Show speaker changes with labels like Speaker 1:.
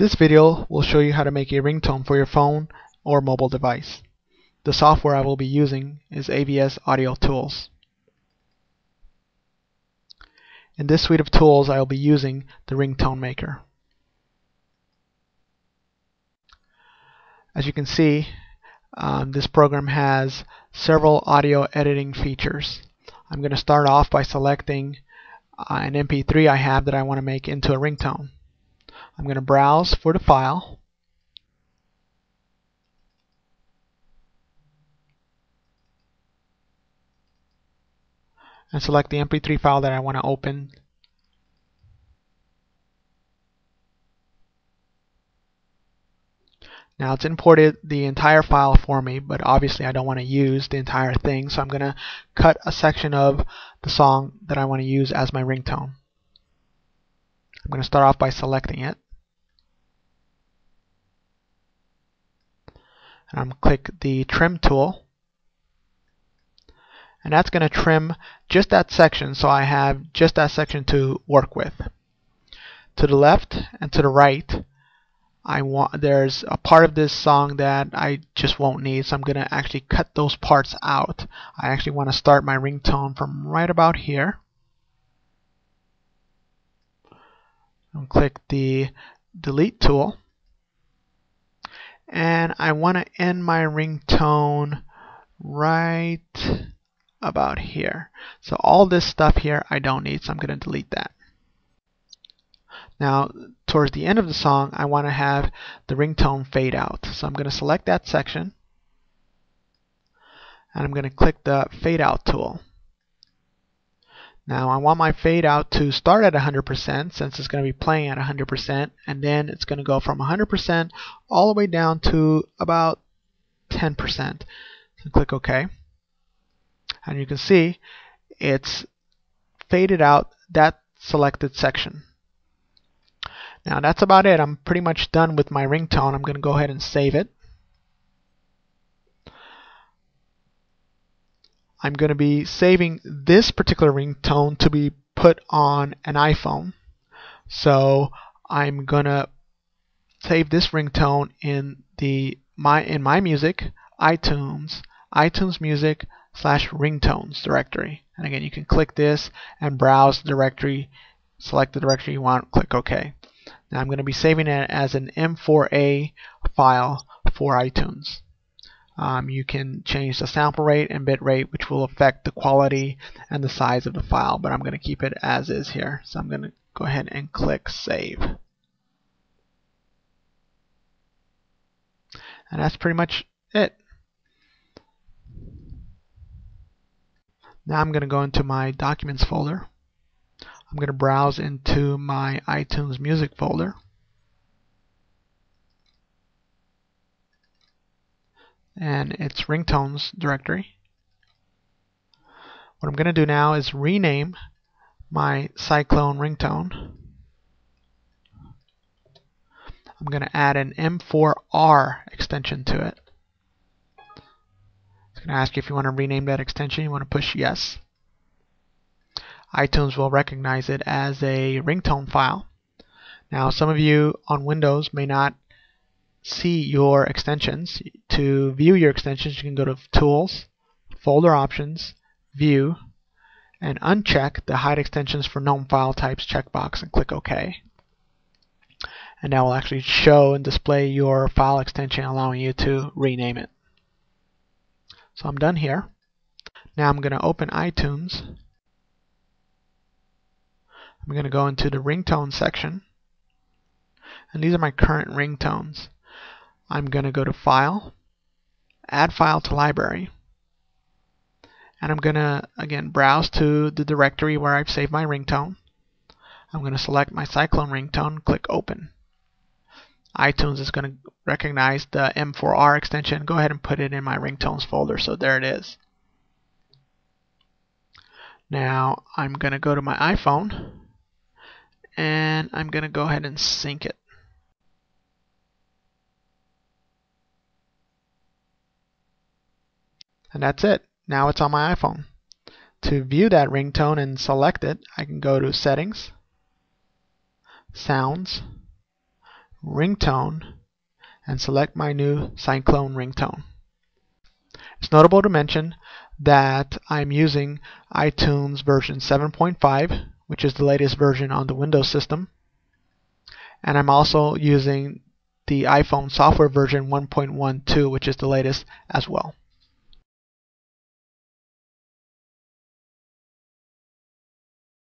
Speaker 1: This video will show you how to make a ringtone for your phone or mobile device. The software I will be using is AVS Audio Tools. In this suite of tools, I will be using the Ringtone Maker. As you can see, this program has several audio editing features. I'm going to start off by selecting an MP3 I have that I want to make into a ringtone. I'm going to browse for the file. And select the MP3 file that I want to open. Now it's imported the entire file for me, but obviously I don't want to use the entire thing, so I'm going to cut a section of the song that I want to use as my ringtone. I'm going to start off by selecting it. And I'm going to click the trim tool. And that's going to trim just that section, so I have just that section to work with. To the left and to the right, there's a part of this song that I just won't need, so I'm going to actually cut those parts out. I actually want to start my ringtone from right about here. And click the delete tool. And I want to end my ringtone right about here. So all this stuff here I don't need, so I'm going to delete that. Now towards the end of the song, I want to have the ringtone fade out. So I'm going to select that section and I'm going to click the fade out tool. Now I want my fade out to start at 100% since it's going to be playing at 100%, and then it's going to go from 100% all the way down to about 10%. So click OK. And you can see it's faded out that selected section. Now that's about it. I'm pretty much done with my ringtone. I'm going to go ahead and save it. I'm going to be saving this particular ringtone to be put on an iPhone. So I'm going to save this ringtone in my music, iTunes Music /ringtones directory. And again, you can click this and browse the directory, select the directory you want, click OK. Now I'm going to be saving it as an M4A file for iTunes. You can change the sample rate and bit rate, which will affect the quality and the size of the file, but I'm going to keep it as is here. So I'm going to go ahead and click Save. And that's pretty much it. Now I'm going to go into my Documents folder. I'm going to browse into my iTunes Music folder. And its ringtones directory. What I'm going to do now is rename my Cyclone ringtone. I'm going to add an M4R extension to it. It's going to ask you if you want to rename that extension. You want to push yes. iTunes will recognize it as a ringtone file. Now some of you on Windows may not see your extensions. To view your extensions, you can go to Tools, Folder Options, View, and uncheck the Hide Extensions for Known File Types checkbox and click OK. And that will actually show and display your file extension, allowing you to rename it. So I'm done here. Now I'm going to open iTunes. I'm going to go into the ringtone section. And these are my current ringtones. I'm going to go to File, Add File to Library. And I'm going to, again, browse to the directory where I've saved my ringtone. I'm going to select my Cyclone ringtone, click Open. iTunes is going to recognize the M4R extension. Go ahead and put it in my ringtones folder. So there it is. Now I'm going to go to my iPhone and I'm going to go ahead and sync it. And that's it. Now it's on my iPhone. To view that ringtone and select it, I can go to Settings, Sounds, Ringtone and select my new Cyclone ringtone. It's notable to mention that I'm using iTunes version 7.5, which is the latest version on the Windows system, and I'm also using the iPhone software version 1.12, which is the latest as well.